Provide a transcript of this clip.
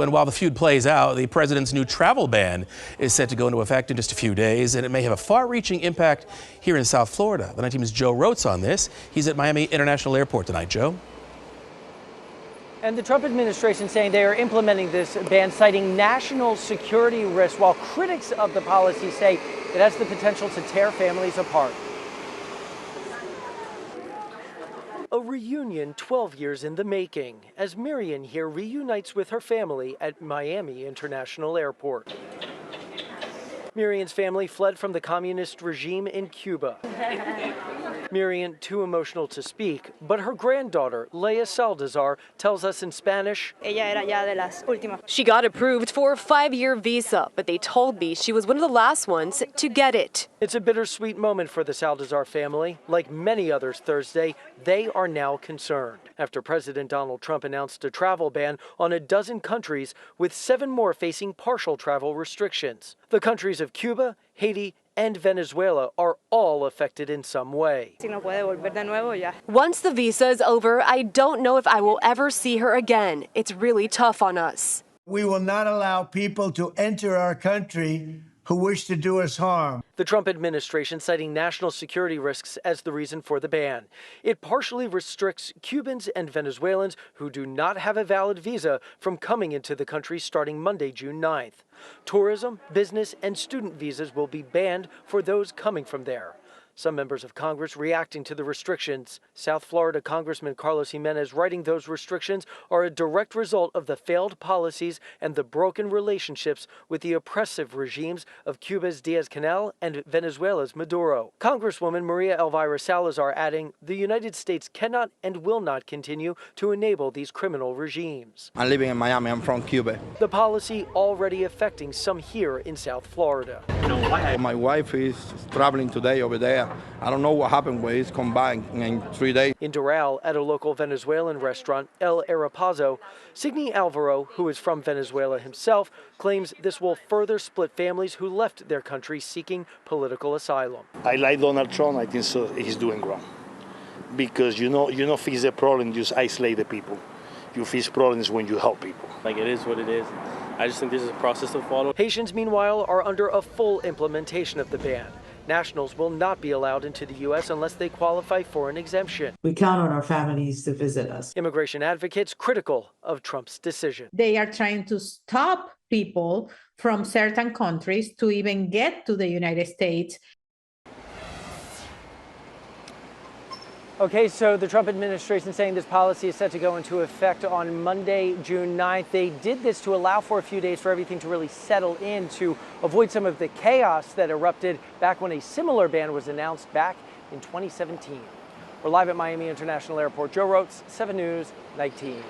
And while the feud plays out, the president's new travel ban is set to go into effect in just a few days, and it may have a far-reaching impact here in South Florida. The 9 Team's Joe Rotes on this. He's at Miami International Airport tonight. Joe? And the Trump administration saying they are implementing this ban, citing national security risks, while critics of the policy say it has the potential to tear families apart. A reunion 12 years in the making, as Marion here reunites with her family at Miami International Airport. Marion's family fled from the communist regime in Cuba. Marion, too emotional to speak, but her granddaughter, Leia Saldazar, tells us in Spanish, she got approved for a 5-year visa, but they told me she was one of the last ones to get it. It's a bittersweet moment for the Saldazar family. Like many others Thursday, they are now concerned after President Donald Trump announced a travel ban on a dozen countries, with 7 more facing partial travel restrictions. The countries of Cuba, Haiti, and Venezuela are all affected in some way. Once the visa is over, I don't know if I will ever see her again. It's really tough on us. We will not allow people to enter our country who wish to do us harm. The Trump administration citing national security risks as the reason for the ban. It partially restricts Cubans and Venezuelans who do not have a valid visa from coming into the country starting Monday, June 9th. Tourism, business, and student visas will be banned for those coming from there. Some members of Congress reacting to the restrictions. South Florida Congressman Carlos Jimenez writing those restrictions are a direct result of the failed policies and the broken relationships with the oppressive regimes of Cuba's Diaz-Canel and Venezuela's Maduro. Congresswoman Maria Elvira Salazar adding, the United States cannot and will not continue to enable these criminal regimes. I'm living in Miami. I'm from Cuba. The policy already affecting some here in South Florida. My wife is traveling today over there. I don't know what happened when it's come back in 3 days. In Doral, at a local Venezuelan restaurant, El Arapazo, Signy Alvaro, who is from Venezuela himself, claims this will further split families who left their country seeking political asylum. I like Donald Trump. I think so he's doing wrong. Because you know, fix the problem, just isolate the people. You fix problems when you help people. Like, it is what it is. I just think this is a process to follow. Haitians, meanwhile, are under a full implementation of the ban. Nationals will not be allowed into the U.S. unless they qualify for an exemption. We count on our families to visit us. Immigration advocates critical of Trump's decision. They are trying to stop people from certain countries to even get to the United States. Okay, so the Trump administration saying this policy is set to go into effect on Monday, June 9th. They did this to allow for a few days for everything to really settle in, to avoid some of the chaos that erupted back when a similar ban was announced back in 2017. We're live at Miami International Airport. Joe Rotes, 7 News, Night Team.